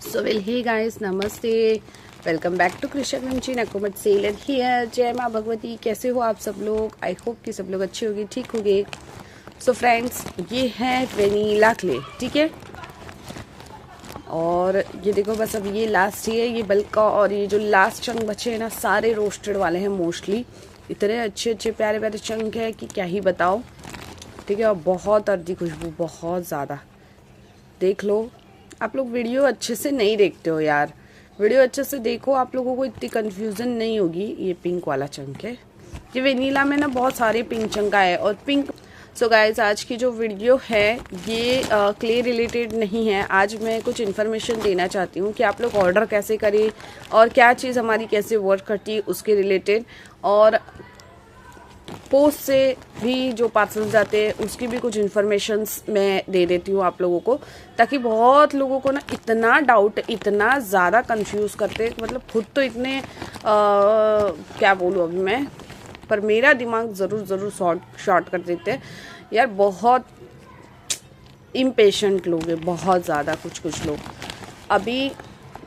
So well, hey guys, namaste. Welcome back to Krishna नमची नकोमट seller here. जय माँ भगवती। कैसे हो आप सब लोग? आई होप कि सब लोग अच्छे होंगे, ठीक होंगे। सो फ्रेंड्स, ये है वेनीला क्ले, ठीक है। और ये देखो, बस अब ये लास्ट ही है, ये बल्क का। और ये जो लास्ट चंक बचे हैं ना, सारे रोस्टेड वाले हैं मोस्टली। इतने अच्छे अच्छे प्यारे प्यारे चंक है कि क्या ही बताओ, ठीक है। और बहुत अर्दी खुशबू, बहुत ज़्यादा। देख लो, आप लोग वीडियो अच्छे से नहीं देखते हो यार, वीडियो अच्छे से देखो, आप लोगों को इतनी कंफ्यूजन नहीं होगी। ये पिंक वाला चंक है, ये वेनीला में ना बहुत सारे पिंक चंक आए और पिंक। सो गाइज, आज की जो वीडियो है ये क्ले रिलेटेड नहीं है। आज मैं कुछ इन्फॉर्मेशन देना चाहती हूँ कि आप लोग ऑर्डर कैसे करें और क्या चीज़ हमारी कैसे वर्क करती है उसके रिलेटेड। और पोस्ट से भी जो पार्सल्स जाते हैं उसकी भी कुछ इन्फॉर्मेशंस मैं दे देती हूँ आप लोगों को, ताकि बहुत लोगों को ना इतना डाउट, इतना ज़्यादा कंफ्यूज करते, मतलब खुद तो इतने क्या बोलूँ अभी मैं, पर मेरा दिमाग ज़रूर शॉर्ट कर देते हैं यार। बहुत इम्पेशेंट लोग हैं, बहुत ज़्यादा कुछ लोग। अभी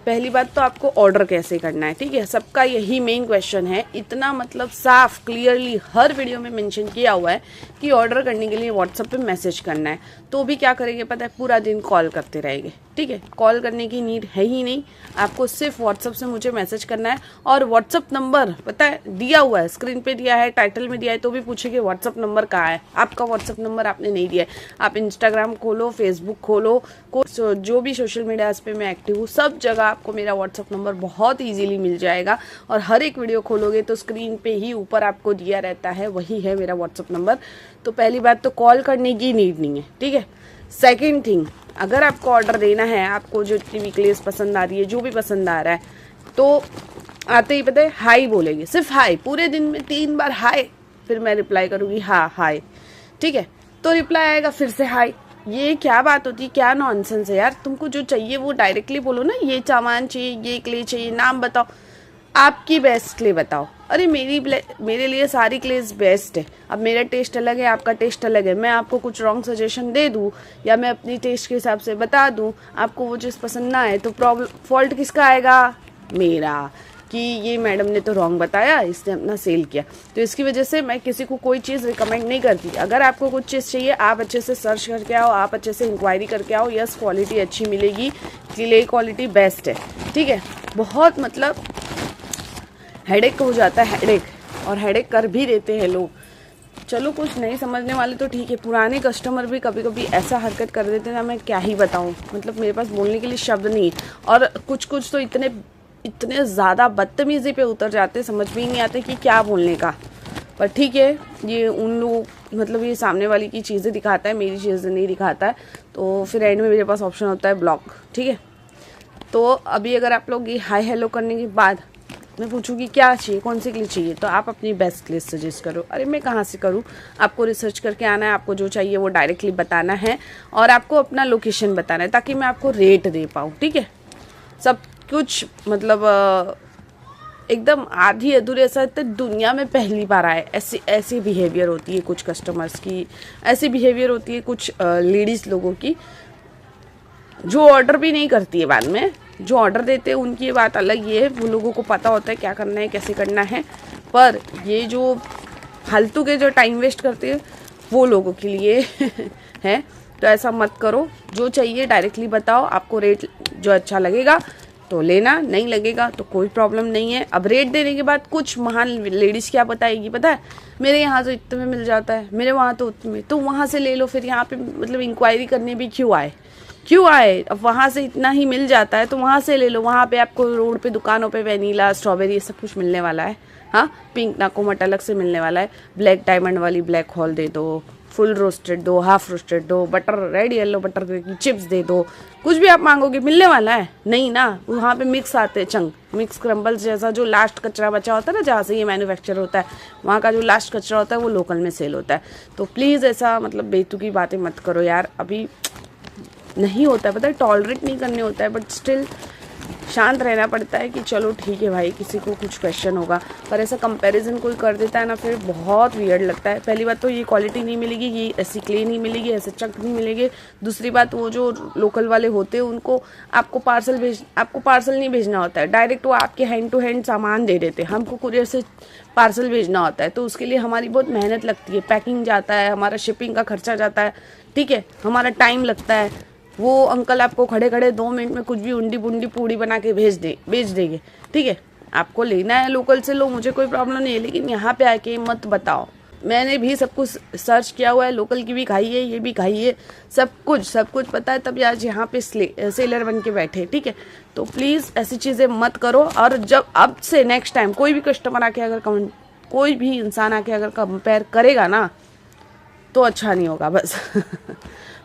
पहली बात तो आपको ऑर्डर कैसे करना है, ठीक है। सबका यही मेन क्वेश्चन है। इतना मतलब साफ क्लियरली हर वीडियो में मेंशन किया हुआ है कि ऑर्डर करने के लिए व्हाट्सएप पे मैसेज करना है। तो भी क्या करेंगे पता है, पूरा दिन कॉल करते रहेंगे, ठीक है। कॉल करने की नीड है ही नहीं, आपको सिर्फ व्हाट्सएप से मुझे मैसेज करना है। और व्हाट्सएप नंबर पता है दिया हुआ है, स्क्रीन पे दिया है, टाइटल में दिया है, तो भी पूछेंगे व्हाट्सएप नंबर कहाँ है। आपका व्हाट्सएप नंबर आपने नहीं दिया है। आप इंस्टाग्राम खोलो, फेसबुक खोलो, जो भी सोशल मीडिया पे मैं एक्टिव हूँ, सब जगह आपको मेरा व्हाट्सएप नंबर बहुत ईजिली मिल जाएगा। और हर एक वीडियो खोलोगे तो स्क्रीन पे ही ऊपर आपको दिया रहता है, वही है मेरा व्हाट्सएप नंबर। तो पहली बात तो कॉल करने की नीड नहीं है, ठीक है। सेकेंड थिंग, अगर आपको ऑर्डर देना है, आपको जो इतनी भी क्लेस पसंद आ रही है, जो भी पसंद आ रहा है, तो आते ही पता है हाई बोलेंगे, सिर्फ हाई। पूरे दिन में 3 बार हाई, फिर मैं रिप्लाई करूँगी हाँ हाई, ठीक है। तो रिप्लाई आएगा फिर से हाई। ये क्या बात होती है, क्या नॉनसेंस है यार। तुमको जो चाहिए वो डायरेक्टली बोलो ना, ये सामान चाहिए, ये क्ले चाहिए, नाम बताओ, आपकी बेस्ट क्ले बताओ। अरे मेरे लिए सारी क्लेज बेस्ट है। अब मेरा टेस्ट अलग है, आपका टेस्ट अलग है। मैं आपको कुछ रॉन्ग सजेशन दे दूँ या मैं अपनी टेस्ट के हिसाब से बता दूँ, आपको वो चीज़ पसंद ना आए, तो प्रॉब्लम फॉल्ट किसका आएगा? मेरा, कि ये मैडम ने तो रॉन्ग बताया, इसने अपना सेल किया। तो इसकी वजह से मैं किसी को कोई चीज़ रिकमेंड नहीं करती। अगर आपको कुछ चीज़ चाहिए, आप अच्छे से सर्च करके आओ, आप अच्छे से इंक्वायरी करके आओ। यस, क्वालिटी अच्छी मिलेगी, क्ले क्वालिटी बेस्ट है, ठीक है। बहुत मतलब हेडेक हो जाता है, हेडेक, और हेडेक कर भी देते हैं लोग। चलो, कुछ नहीं समझने वाले तो ठीक है, पुराने कस्टमर भी कभी कभी ऐसा हरकत कर देते हैं ना, मैं क्या ही बताऊँ, मतलब मेरे पास बोलने के लिए शब्द नहीं। और कुछ तो इतने ज़्यादा बदतमीज़ी पे उतर जाते, समझ भी नहीं आते कि क्या बोलने का। पर ठीक है, ये उन लोग, मतलब ये सामने वाली की चीज़ें दिखाता है, मेरी चीज़ें नहीं दिखाता है, तो फिर एंड में मेरे पास ऑप्शन होता है ब्लॉक, ठीक है। तो अभी अगर आप लोग ये हाई हेलो करने के बाद मैं पूछूंगी क्या चाहिए, कौन सी क्ले चाहिए, तो आप अपनी बेस्ट क्ले सजेस्ट करो। अरे मैं कहाँ से करूँ? आपको रिसर्च करके आना है, आपको जो चाहिए वो डायरेक्टली बताना है, और आपको अपना लोकेशन बताना है, ताकि मैं आपको रेट दे पाऊँ, ठीक है। सब कुछ मतलब एकदम आधी अधूरे, ऐसा दुनिया में पहली बार आए। ऐसी बिहेवियर होती है कुछ कस्टमर्स की, ऐसी बिहेवियर होती है कुछ लेडीज़ लोगों की, जो ऑर्डर भी नहीं करती है बाद में। जो ऑर्डर देते हैं उनकी ये बात अलग ही है, वो लोगों को पता होता है क्या करना है, कैसे करना है। पर ये जो फालतू के जो टाइम वेस्ट करते हैं वो लोगों के लिए है। तो ऐसा मत करो, जो चाहिए डायरेक्टली बताओ। आपको रेट जो अच्छा लगेगा तो लेना, नहीं लगेगा तो कोई प्रॉब्लम नहीं है। अब रेट देने के बाद कुछ महान लेडीज़ क्या बताएगी पता है, मेरे यहाँ तो इतने में मिल जाता है, मेरे वहाँ तो उतने में, तो वहाँ से ले लो। फिर यहाँ पे मतलब इंक्वायरी करने भी क्यों आए? अब वहाँ से इतना ही मिल जाता है तो वहाँ से ले लो। वहाँ पे आपको रोड पे दुकानों पे वेनीला, स्ट्रॉबेरी, ये सब कुछ मिलने वाला है। हाँ, पिंक नाकोमट अलग से मिलने वाला है। ब्लैक डायमंड वाली ब्लैक हॉल दे दो, फुल रोस्टेड दो, हाफ रोस्टेड दो, बटर रेड येलो बटर की चिप्स दे दो, कुछ भी आप मांगोगे मिलने वाला है नहीं ना। वहाँ पे मिक्स आते हैं चंक, मिक्स क्रम्बल्स जैसा, जो लास्ट कचरा बचा होता है ना, जहाँ से ये मैन्युफैक्चर होता है, वहाँ का जो लास्ट कचरा होता है वो लोकल में सेल होता है। तो प्लीज़ ऐसा मतलब बेतुकी बातें मत करो यार। अभी नहीं होता है, पता है, टॉलरेट नहीं करने होता है, बट स्टिल शांत रहना पड़ता है कि चलो ठीक है भाई, किसी को कुछ क्वेश्चन होगा, पर ऐसा कंपैरिजन कोई कर देता है ना, फिर बहुत वियर्ड लगता है। पहली बात तो ये क्वालिटी नहीं मिलेगी, ये ऐसी क्ले नहीं मिलेगी, ऐसे चंक नहीं मिलेंगे। दूसरी बात, वो जो लोकल वाले होते हैं उनको आपको पार्सल नहीं भेजना होता है, डायरेक्ट वो आपके हैंड टू हैंड सामान दे देते हैं। हमको कुरियर से पार्सल भेजना होता है, तो उसके लिए हमारी बहुत मेहनत लगती है, पैकिंग जाता है, हमारा शिपिंग का खर्चा जाता है, ठीक है, हमारा टाइम लगता है। वो अंकल आपको खड़े खड़े 2 मिनट में कुछ भी उंडी बुंडी पूड़ी बना के भेज देंगे, ठीक है। आपको लेना है लोकल से लो, मुझे कोई प्रॉब्लम नहीं है, लेकिन यहाँ पे आके मत बताओ। मैंने भी सब कुछ सर्च किया हुआ है, लोकल की भी खाई है, ये भी खाई है, सब कुछ पता है, तब आज यहाँ पे सेलर बन के बैठे, ठीक है। तो प्लीज़ ऐसी चीज़ें मत करो। और जब अब से नेक्स्ट टाइम कोई भी कस्टमर आके अगर कोई भी इंसान आके अगर कंपेयर करेगा ना, तो अच्छा नहीं होगा बस।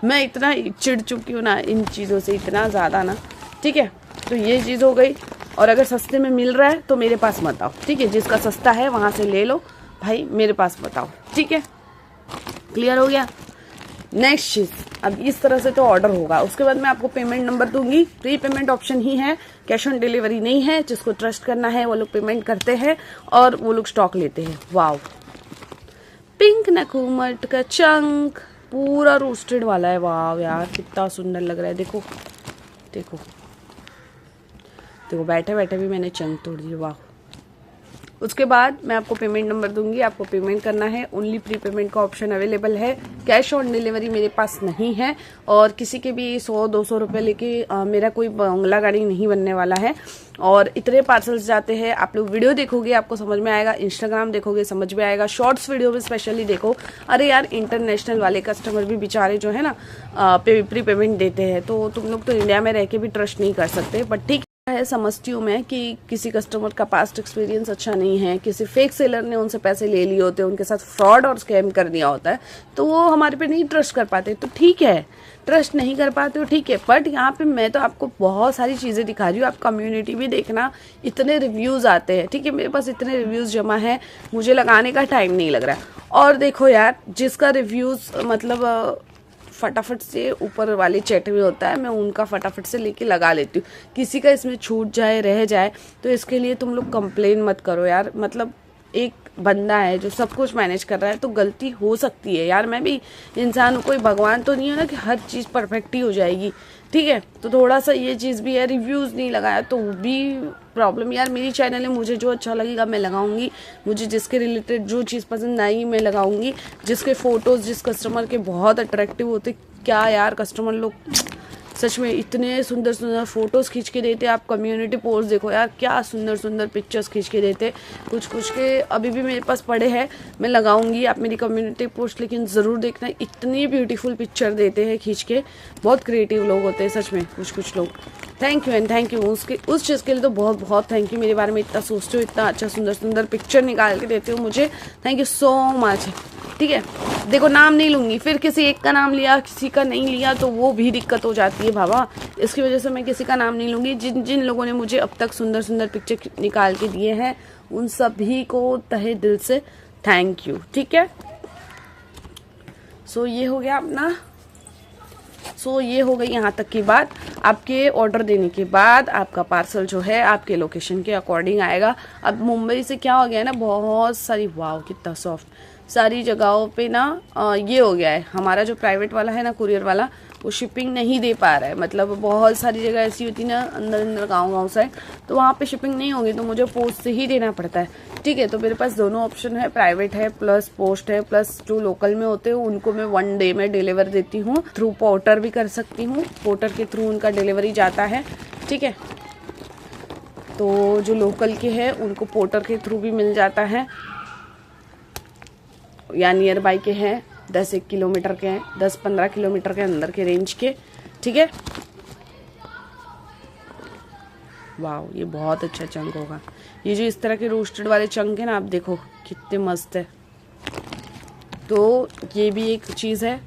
मैं इतना चिढ़ चुकी हूँ ना इन चीज़ों से, इतना ज़्यादा ना, ठीक है। तो ये चीज़ हो गई। और अगर सस्ते में मिल रहा है तो मेरे पास मत आओ, ठीक है। जिसका सस्ता है वहाँ से ले लो भाई, मेरे पास मत आओ, ठीक है। क्लियर हो गया। नेक्स्ट चीज़, अब इस तरह से तो ऑर्डर होगा, उसके बाद मैं आपको पेमेंट नंबर दूंगी। प्री पेमेंट ऑप्शन ही है, कैश ऑन डिलीवरी नहीं है। जिसको ट्रस्ट करना है वो लोग पेमेंट करते हैं और वो लोग स्टॉक लेते हैं। वाओ, पिंक नकुमट का चंक पूरा रोस्टेड वाला है। वाह यार, कितना सुंदर लग रहा है। देखो देखो देखो, बैठे बैठे भी मैंने चंक तोड़ दिया। वाह। उसके बाद मैं आपको पेमेंट नंबर दूंगी, आपको पेमेंट करना है। ओनली प्री पेमेंट का ऑप्शन अवेलेबल है, कैश ऑन डिलीवरी मेरे पास नहीं है। और किसी के भी 100-200 रुपये लेके मेरा कोई बंगला गाड़ी नहीं बनने वाला है। और इतने पार्सल्स जाते हैं, आप लोग वीडियो देखोगे आपको समझ में आएगा, इंस्टाग्राम देखोगे समझ में आएगा, शॉर्ट्स वीडियो में स्पेशली देखो। अरे यार, इंटरनेशनल वाले कस्टमर भी बेचारे जो है ना प्री पेमेंट देते हैं, तो तुम लोग तो इंडिया में रह के भी ट्रस्ट नहीं कर सकते। बट ठीक है, समझती हूँ मैं कि किसी कस्टमर का पास्ट एक्सपीरियंस अच्छा नहीं है, किसी फेक सेलर ने उनसे पैसे ले लिए होते हैं, उनके साथ फ्रॉड और स्कैम कर दिया होता है, तो वो हमारे पे नहीं ट्रस्ट कर पाते। तो ठीक है, ट्रस्ट नहीं कर पाते हो, ठीक है। बट यहाँ पे मैं तो आपको बहुत सारी चीज़ें दिखा रही हूँ, आप कम्युनिटी भी देखना, इतने रिव्यूज़ आते हैं, ठीक है। मेरे पास इतने रिव्यूज़ जमा है, मुझे लगाने का टाइम नहीं लग रहा है। और देखो यार, जिसका रिव्यूज़ मतलब फटाफट से ऊपर वाले चैट में होता है, मैं उनका फटाफट से लेके लगा लेती हूँ। किसी का इसमें छूट जाए, रह जाए, तो इसके लिए तुम लोग कंप्लेन मत करो यार। मतलब एक बंदा है जो सब कुछ मैनेज कर रहा है, तो गलती हो सकती है यार। मैं भी इंसान हूँ, कोई भगवान तो नहीं है ना कि हर चीज़ परफेक्ट ही हो जाएगी, ठीक है। तो थोड़ा सा ये चीज़ भी है, रिव्यूज़ नहीं लगाया तो भी प्रॉब्लम। यार मेरी चैनल है, मुझे जो अच्छा लगेगा मैं लगाऊंगी, मुझे जिसके रिलेटेड जो चीज़ पसंद आई मैं लगाऊंगी। जिसके फ़ोटोज़ जिस कस्टमर के बहुत अट्रैक्टिव होते, क्या यार कस्टमर लोग सच में इतने सुंदर सुंदर फोटोज़ खींच के देते। आप कम्युनिटी पोस्ट देखो यार, क्या सुंदर सुंदर पिक्चर्स खींच के देते। कुछ कुछ के अभी भी मेरे पास पड़े हैं, मैं लगाऊंगी। आप मेरी कम्युनिटी पोस्ट लेकिन ज़रूर देखना, इतनी ब्यूटीफुल पिक्चर देते हैं खींच के। बहुत क्रिएटिव लोग होते हैं सच में कुछ लोग। Thank you and thank you उस चीज़ के लिए तो बहुत बहुत थैंक यू। मेरे बारे में इतना सोचते हो, इतना अच्छा सुंदर सुंदर पिक्चर निकाल के देते हो मुझे, थैंक यू सो मच, ठीक है। देखो, नाम नहीं लूँगी, फिर किसी एक का नाम लिया किसी का नहीं लिया तो वो भी दिक्कत हो जाती है बाबा। इसकी वजह से मैं किसी का नाम नहीं लूँगी। जिन जिन लोगों ने मुझे अब तक सुंदर सुंदर पिक्चर निकाल के दिए हैं, उन सभी को तहे दिल से थैंक यू, ठीक है। सो ये हो गया अपना। ये हो गई यहाँ तक की बात। आपके ऑर्डर देने के बाद आपका पार्सल जो है आपके लोकेशन के अकॉर्डिंग आएगा। अब मुंबई से क्या हो गया है ना, बहुत सारी, वाव कितना सॉफ्ट, सारी जगहों पे ना ये हो गया है। हमारा जो प्राइवेट वाला है ना, कुरियर वाला, वो शिपिंग नहीं दे पा रहा है। मतलब बहुत सारी जगह ऐसी होती ना, अंदर गाँव साइड, तो वहाँ पे शिपिंग नहीं होगी, तो मुझे पोस्ट से ही देना पड़ता है, ठीक है। तो मेरे पास दोनों ऑप्शन है, प्राइवेट है प्लस पोस्ट है, प्लस जो लोकल में होते हैं उनको मैं 1 डे में डिलीवर देती हूँ। थ्रू पोर्टर भी कर सकती हूँ, पोर्टर के थ्रू उनका डिलीवरी जाता है, ठीक है। तो जो लोकल के हैं उनको पोर्टर के थ्रू भी मिल जाता है, या नियर बाई के हैं, 10-1 किलोमीटर के हैं, 10-15 किलोमीटर के अंदर के रेंज के, ठीक है। वाह, ये बहुत अच्छा चंक होगा। ये जो इस तरह के रोस्टेड वाले चंक है ना, आप देखो कितने मस्त है। तो ये भी एक चीज़ है।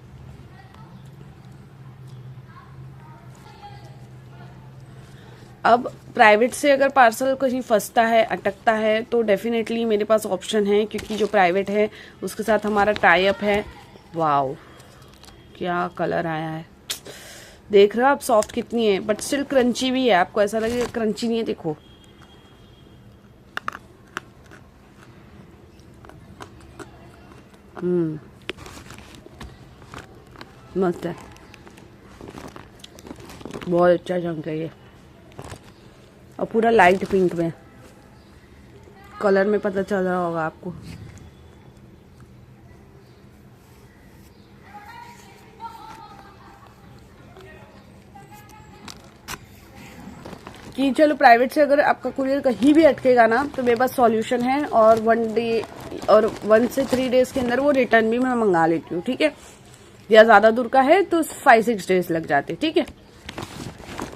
अब प्राइवेट से अगर पार्सल कहीं फंसता है, अटकता है, तो डेफिनेटली मेरे पास ऑप्शन है, क्योंकि जो प्राइवेट है उसके साथ हमारा टाई अप है। वाओ, क्या कलर आया है, देख रहे हो आप सॉफ्ट कितनी है, बट स्टिल क्रंची भी है। आपको ऐसा लगेगा क्रंची नहीं है, देखो मस्त है, बहुत अच्छा चंक है ये, और पूरा लाइट पिंक में, कलर में पता चल रहा होगा आपको। कि चलो प्राइवेट से अगर आपका कुरियर कहीं भी अटकेगा ना, तो मेरे पास सॉल्यूशन है, और 1 डे और 1 से 3 डेज के अंदर वो रिटर्न भी मैं मंगा लेती हूँ, ठीक है। या ज्यादा दूर का है तो 5-6 डेज लग जाते, ठीक है।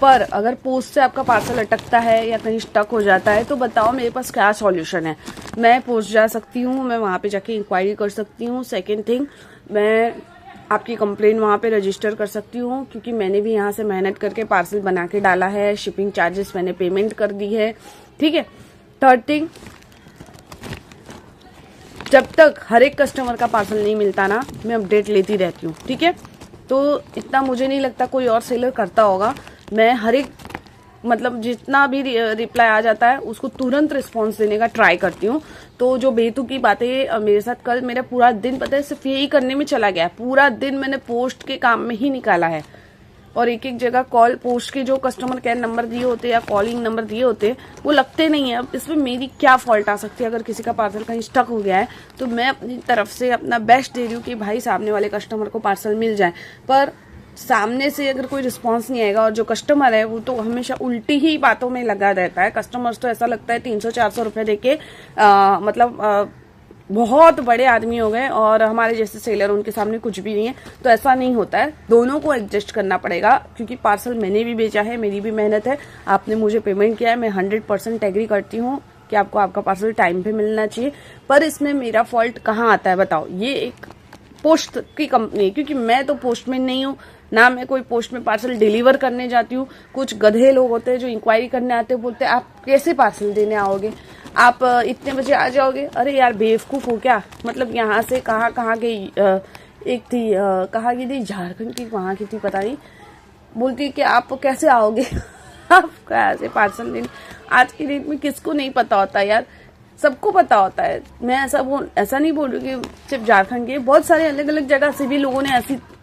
पर अगर पोस्ट से आपका पार्सल अटकता है या कहीं स्टक हो जाता है, तो बताओ मेरे पास क्या सॉल्यूशन है। मैं पोस्ट जा सकती हूँ, मैं वहां पे जाके इंक्वायरी कर सकती हूँ। सेकेंड थिंग, मैं आपकी कंप्लेन वहां पे रजिस्टर कर सकती हूँ, क्योंकि मैंने भी यहाँ से मेहनत करके पार्सल बना के डाला है, शिपिंग चार्जेस मैंने पेमेंट कर दी है, ठीक है। थर्ड थिंग, जब तक हर एक कस्टमर का पार्सल नहीं मिलता ना, मैं अपडेट लेती रहती हूँ, ठीक है। तो इतना मुझे नहीं लगता कोई और सेलर करता होगा। मैं हर एक मतलब जितना भी रिप्लाई आ जाता है उसको तुरंत रिस्पांस देने का ट्राई करती हूँ। तो जो बेतुकी बातें मेरे साथ, कल मेरा पूरा दिन पता है सिर्फ यही करने में चला गया, पूरा दिन मैंने पोस्ट के काम में ही निकाला है। और एक एक जगह कॉल, पोस्ट के जो कस्टमर केयर नंबर दिए होते या कॉलिंग नंबर दिए होते वो लगते नहीं है। अब इसमें मेरी क्या फॉल्ट आ सकती है? अगर किसी का पार्सल कहीं स्टक हो गया है तो मैं अपनी तरफ से अपना बेस्ट दे रही हूँ कि भाई सामने वाले कस्टमर को पार्सल मिल जाए, पर सामने से अगर कोई रिस्पांस नहीं आएगा, और जो कस्टमर है वो तो हमेशा उल्टी ही बातों में लगा रहता है। कस्टमर्स तो ऐसा लगता है 300-400 रुपए देके बहुत बड़े आदमी हो गए, और हमारे जैसे सेलर उनके सामने कुछ भी नहीं है। तो ऐसा नहीं होता है, दोनों को एडजस्ट करना पड़ेगा, क्योंकि पार्सल मैंने भी बेचा है, मेरी भी मेहनत है, आपने मुझे पेमेंट किया है। मैं 100% एग्री करती हूँ कि आपको आपका पार्सल टाइम पे मिलना चाहिए, पर इसमें मेरा फॉल्ट कहाँ आता है बताओ? ये एक पोस्ट की कंपनी है, क्योंकि मैं तो पोस्टमैन नहीं हूँ ना, मैं कोई पोस्ट में पार्सल डिलीवर करने जाती हूँ। कुछ गधे लोग होते हैं जो इंक्वायरी करने आते हैं, बोलते हैं आप कैसे पार्सल देने आओगे, आप इतने बजे आ जाओगे। अरे यार बेवकूफ हो क्या? मतलब यहाँ से कहाँ गई, एक थी कहाँ की थी, झारखंड की वहां की थी पता नहीं, बोलती कि आप कैसे आओगे आप कैसे पार्सल देने? आज की डेट में किसको नहीं पता होता यार, सबको पता होता है। मैं ऐसा नहीं बोल रही कि सिर्फ झारखंड के, बहुत सारे अलग अलग जगह से भी लोगों ने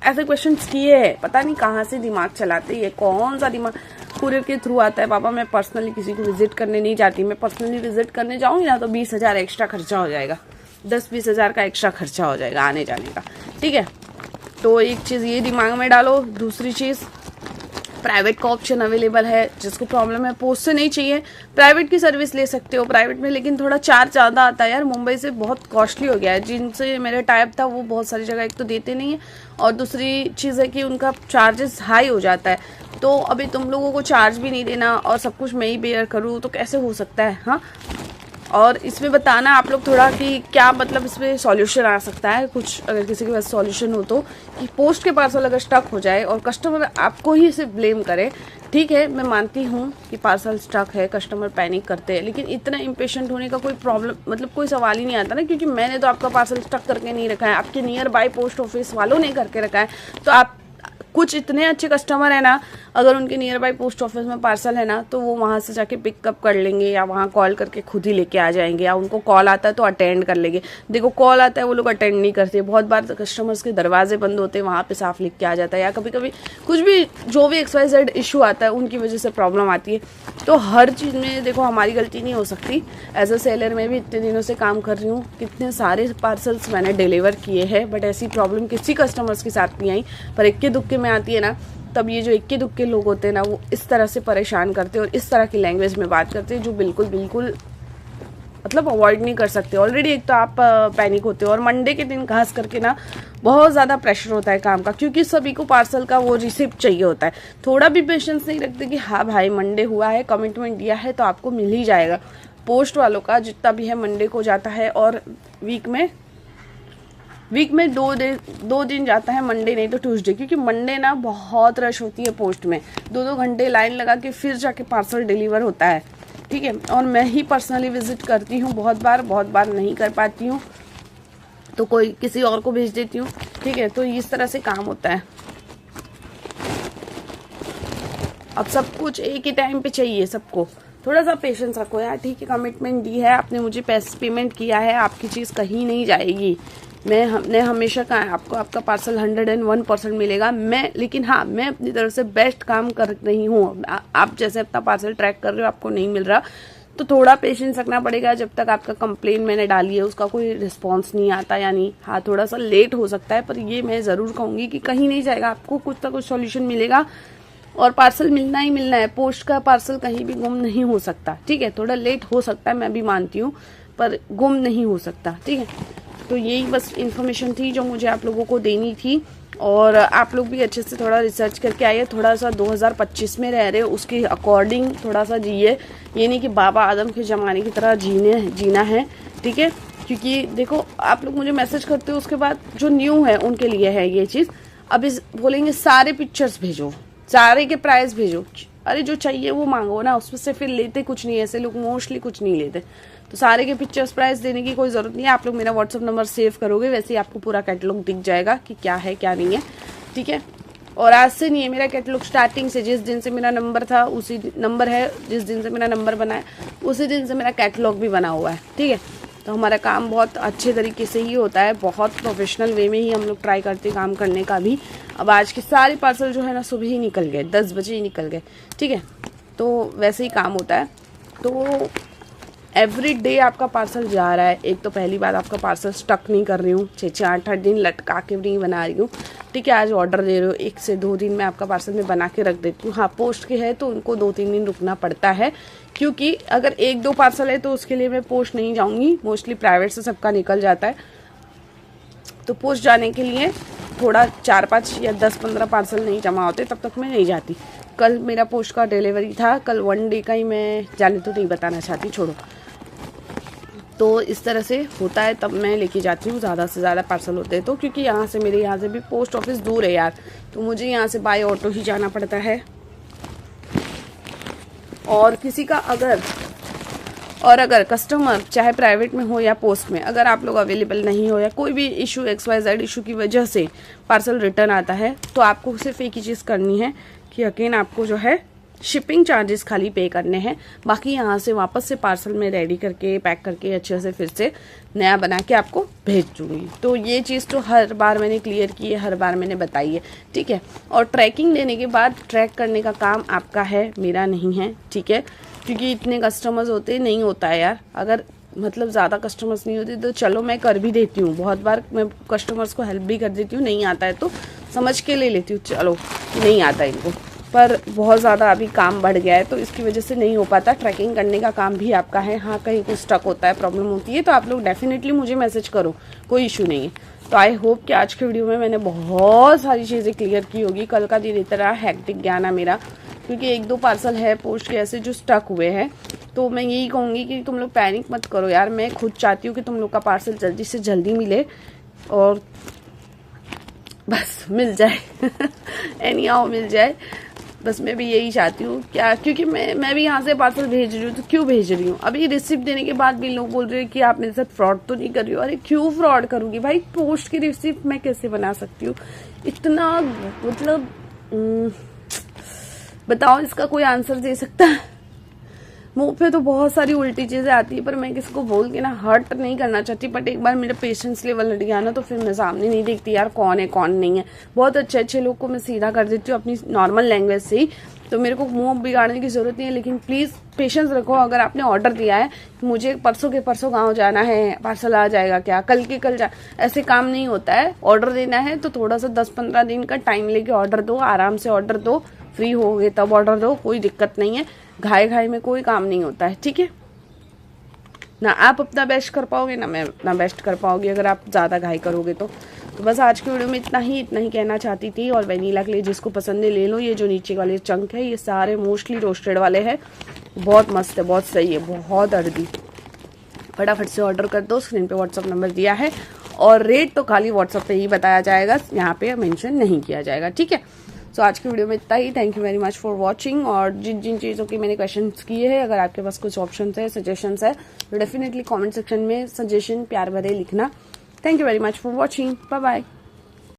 ऐसे क्वेश्चंस किए हैं। पता नहीं कहाँ से दिमाग चलाते हैं, कौन सा दिमाग कुरियर के थ्रू आता है। पापा मैं पर्सनली किसी को विजिट करने नहीं जाती, मैं पर्सनली विजिट करने जाऊंगी ना तो 20,000 एक्स्ट्रा खर्चा हो जाएगा, 10-20 हज़ार का एक्स्ट्रा खर्चा हो जाएगा आने जाने का, ठीक है। तो एक चीज ये दिमाग में डालो। दूसरी चीज, प्राइवेट का ऑप्शन अवेलेबल है, जिसको प्रॉब्लम है पोस्ट से नहीं चाहिए, प्राइवेट की सर्विस ले सकते हो प्राइवेट में, लेकिन थोड़ा चार्ज ज्यादा आता है यार। मुंबई से बहुत कॉस्टली हो गया है, जिनसे मेरा टाइप था वो बहुत सारी जगह एक तो देते नहीं है, और दूसरी चीज है कि उनका चार्जेस हाई हो जाता है। तो अभी तुम लोगों को चार्ज भी नहीं देना और सब कुछ मैं ही बेयर करूँ, तो कैसे हो सकता है? हाँ, और इसमें बताना आप लोग थोड़ा कि क्या मतलब इसमें सॉल्यूशन आ सकता है कुछ, अगर किसी के पास सॉल्यूशन हो तो, कि पोस्ट के पार्सल अगर स्टक हो जाए और कस्टमर आपको ही सिर्फ ब्लेम करे। ठीक है, मैं मानती हूँ कि पार्सल स्टक है, कस्टमर पैनिक करते हैं, लेकिन इतना इम्पेशेंट होने का कोई प्रॉब्लम मतलब कोई सवाल ही नहीं आता ना, क्योंकि मैंने तो आपका पार्सल स्टक करके नहीं रखा है, आपके नियर बाय पोस्ट ऑफिस वालों ने करके रखा है। तो आप कुछ इतने अच्छे कस्टमर है ना, अगर उनके नियर बाय पोस्ट ऑफिस में पार्सल है ना, तो वो वहां से जाके पिकअप कर लेंगे, या वहां कॉल करके खुद ही लेके आ जाएंगे, या उनको कॉल आता है तो अटेंड कर लेंगे। देखो कॉल आता है वो लोग अटेंड नहीं करते, बहुत बार कस्टमर्स के दरवाजे बंद होते हैं, वहां पे साफ लिख के आ जाता है, या कभी कभी कुछ भी जो भी XYZ इशू आता है उनकी वजह से प्रॉब्लम आती है। तो हर चीज में देखो हमारी गलती नहीं हो सकती। एज अ सेलर में भी इतने दिनों से काम कर रही हूँ, कितने सारे पार्सल्स मैंने डिलीवर किए हैं, बट ऐसी प्रॉब्लम किसी कस्टमर्स के साथ नहीं आई। पर इक्के दुक्के में आती है ना, तब ये जो इक्के दुक्के लोग होते हैं ना, वो इस तरह से परेशान करते हैं और इस तरह की लैंग्वेज में बात करते हैं जो बिल्कुल मतलब अवॉइड नहीं कर सकते। ऑलरेडी एक तो आप पैनिक होते हो, और मंडे के दिन खास करके ना बहुत ज़्यादा प्रेशर होता है काम का, क्योंकि सभी को पार्सल का वो रिसिप्ट चाहिए होता है। थोड़ा भी पेशेंस नहीं रखते कि हाँ भाई मंडे हुआ है, कमिटमेंट दिया है तो आपको मिल ही जाएगा। पोस्ट वालों का जितना भी है मंडे को जाता है, और वीक में 2 दिन जाता है, मंडे नहीं तो ट्यूसडे, क्योंकि मंडे ना बहुत रश होती है पोस्ट में, 2-2 घंटे लाइन लगा के फिर जाके पार्सल डिलीवर होता है। ठीक है, और मैं ही पर्सनली विजिट करती हूँ बहुत बार नहीं कर पाती हूँ तो कोई किसी और को भेज देती हूँ। ठीक है, तो इस तरह से काम होता है। अब सब कुछ एक ही टाइम पे चाहिए सबको, थोड़ा सा पेशेंस रखो यार। ठीक है, कमिटमेंट दी है आपने, मुझे पेमेंट किया है, आपकी चीज़ कहीं नहीं जाएगी। हमने हमेशा कहा है आपको आपका पार्सल 101% मिलेगा। लेकिन हाँ, मैं अपनी तरफ से बेस्ट काम कर रही हूँ। आप जैसे अपना पार्सल ट्रैक कर रहे हो, आपको नहीं मिल रहा तो थोड़ा पेशेंस रखना पड़ेगा। जब तक आपका कंप्लेन मैंने डाली है उसका कोई रिस्पॉन्स नहीं आता, यानी हाँ थोड़ा सा लेट हो सकता है, पर ये मैं ज़रूर कहूँगी कि कहीं नहीं जाएगा, आपको कुछ ना कुछ सॉल्यूशन मिलेगा और पार्सल मिलना ही मिलना है। पोस्ट का पार्सल कहीं भी गुम नहीं हो सकता। ठीक है, थोड़ा लेट हो सकता है, मैं भी मानती हूँ, पर गुम नहीं हो सकता। ठीक है, तो यही बस इन्फॉर्मेशन थी जो मुझे आप लोगों को देनी थी। और आप लोग भी अच्छे से थोड़ा रिसर्च करके आइए, थोड़ा सा 2025 में रह रहे हो उसके अकॉर्डिंग थोड़ा सा जिए। ये नहीं कि बाबा आदम के ज़माने की तरह जीना है। ठीक है, क्योंकि देखो आप लोग मुझे मैसेज करते हो, उसके बाद जो न्यू है उनके लिए है ये चीज़। अब इस बोलेंगे सारे पिक्चर्स भेजो, सारे के प्राइस भेजो, अरे जो चाहिए वो मांगो ना, उसमें से फिर लेते कुछ नहीं, ऐसे लोग मोस्टली कुछ नहीं लेते। तो सारे के पिक्चर्स प्राइस देने की कोई ज़रूरत नहीं है। आप लोग मेरा व्हाट्सअप नंबर सेव करोगे, वैसे ही आपको पूरा कैटलॉग दिख जाएगा कि क्या है क्या नहीं है। ठीक है, और आज से नहीं है मेरा कैटलॉग, स्टार्टिंग से जिस दिन से मेरा नंबर था उसी नंबर है, जिस दिन से मेरा नंबर बना है उसी दिन से मेरा कैटलॉग भी बना हुआ है। ठीक है, तो हमारा काम बहुत अच्छे तरीके से ही होता है, बहुत प्रोफेशनल वे में ही हम लोग ट्राई करते हैं काम करने का भी। अब आज के सारे पार्सल जो है ना सुबह ही निकल गए, 10 बजे ही निकल गए। ठीक है, तो वैसे ही काम होता है। तो एवरी डे आपका पार्सल जा रहा है। एक तो पहली बात, आपका पार्सल स्टक नहीं कर रही हूँ, 6-6 8-8 दिन लटका के नहीं बना रही हूँ। ठीक है, आज ऑर्डर दे रहे हो, 1 से 2 दिन में आपका पार्सल मैं बना के रख देती हूँ। हाँ, पोस्ट के है तो उनको 2-3 दिन रुकना पड़ता है, क्योंकि अगर 1-2 पार्सल है तो उसके लिए मैं पोस्ट नहीं जाऊँगी, मोस्टली प्राइवेट से सबका निकल जाता है। तो पोस्ट जाने के लिए थोड़ा 4-5 या 10-15 पार्सल नहीं जमा होते, तब तक मैं नहीं जाती। कल मेरा पोस्ट का डिलीवरी था, कल 1 डे का ही, मैं जाने तो नहीं बताना चाहती, छोड़ो। तो इस तरह से होता है, तब मैं लेके जाती हूँ ज़्यादा से ज़्यादा पार्सल होते हैं तो, क्योंकि मेरे यहाँ से भी पोस्ट ऑफिस दूर है यार, तो मुझे यहाँ से बाय ऑटो ही जाना पड़ता है। और किसी का अगर कस्टमर चाहे प्राइवेट में हो या पोस्ट में, अगर आप लोग अवेलेबल नहीं हो या कोई भी इशू XYZ इशू की वजह से पार्सल रिटर्न आता है, तो आपको सिर्फ एक ही चीज़ करनी है कि अगेन आपको जो है शिपिंग चार्जेस खाली पे करने हैं। बाकी यहाँ से वापस से पार्सल में रेडी करके पैक करके अच्छे से फिर से नया बना के आपको भेज दूँगी। तो ये चीज़ तो हर बार मैंने क्लियर की है, हर बार मैंने बताई है। ठीक है, और ट्रैकिंग देने के बाद ट्रैक करने का काम आपका है, मेरा नहीं है। ठीक है, क्योंकि इतने कस्टमर्स होते नहीं होता है यार। अगर मतलब ज़्यादा कस्टमर्स नहीं होते तो चलो मैं कर भी देती हूँ, बहुत बार मैं कस्टमर्स को हेल्प भी कर देती हूँ, नहीं आता है तो समझ के ले लेती हूँ, चलो नहीं आता इनको। पर बहुत ज़्यादा अभी काम बढ़ गया है तो इसकी वजह से नहीं हो पाता। ट्रैकिंग करने का काम भी आपका है। हाँ, कहीं कुछ स्टक होता है, प्रॉब्लम होती है तो आप लोग डेफिनेटली मुझे मैसेज करो, कोई इशू नहीं है। तो आई होप कि आज के वीडियो में मैंने बहुत सारी चीज़ें क्लियर की होगी। कल का दिन इतना हैक्टिक गया ना मेरा, क्योंकि 1-2 पार्सल है पोस्ट के ऐसे जो स्टक हुए हैं। तो मैं यही कहूँगी कि तुम लोग पैनिक मत करो यार, मैं खुद चाहती हूँ कि तुम लोग का पार्सल जल्दी से जल्दी मिले और बस मिल जाए एनी हाउ मिल जाए, बस मैं भी यही चाहती हूँ। क्या, क्योंकि मैं भी यहाँ से पार्सल भेज रही हूँ तो क्यों भेज रही हूँ। अभी रिसिप्ट देने के बाद भी लोग बोल रहे हैं कि आप मेरे साथ फ्रॉड तो नहीं कर रही हो। अरे क्यों फ्रॉड करूँगी भाई, पोस्ट की रिसिप्ट मैं कैसे बना सकती हूँ, इतना मतलब बताओ, इसका कोई आंसर दे सकता है? मुंह पे तो बहुत सारी उल्टी चीजें आती है, पर मैं किसी को बोल के ना हर्ट नहीं करना चाहती। बट एक बार मेरा पेशेंस लेवल हट गया ना तो फिर मैं सामने नहीं देखती यार कौन है कौन नहीं है। बहुत अच्छे लोग को मैं सीधा कर देती हूँ अपनी नॉर्मल लैंग्वेज से ही, तो मेरे को मुंह बिगाड़ने की जरूरत नहीं है। लेकिन प्लीज पेशेंस रखो। अगर आपने ऑर्डर दिया है मुझे परसों के परसों गाँव जाना है, पार्सल आ जाएगा क्या, कल के कल ऐसे काम नहीं होता है। ऑर्डर देना है तो थोड़ा सा 10-15 दिन का टाइम लेके ऑर्डर दो, आराम से ऑर्डर दो, फ्री हो गए तब ऑर्डर दो, कोई दिक्कत नहीं है। घाई में कोई काम नहीं होता है। ठीक है ना, आप अपना बेस्ट कर पाओगे ना मैं अपना बेस्ट कर पाओगी अगर आप ज़्यादा घाई करोगे तो बस आज की वीडियो में इतना ही कहना चाहती थी। और वेनिला के लिए जिसको पसंद है ले लो। ये जो नीचे वाले चंक है ये सारे मोस्टली रोस्टेड वाले हैं, बहुत मस्त है, बहुत सही है, बहुत अर्दी। फटाफट से ऑर्डर कर दो, स्क्रीन पे व्हाट्सअप नंबर दिया है और रेट तो खाली व्हाट्सअप पे ही बताया जाएगा, यहाँ पे मेंशन नहीं किया जाएगा। ठीक है, सो आज की वीडियो में इतना ही। Thank you very much for watching. और जिन जिन चीज़ों की मैंने क्वेश्चंस किए हैं, अगर आपके पास कुछ ऑप्शन है, सजेशंस है, तो डेफिनेटली कमेंट सेक्शन में सजेशन प्यार भरे लिखना। Thank you very much for watching, bye bye.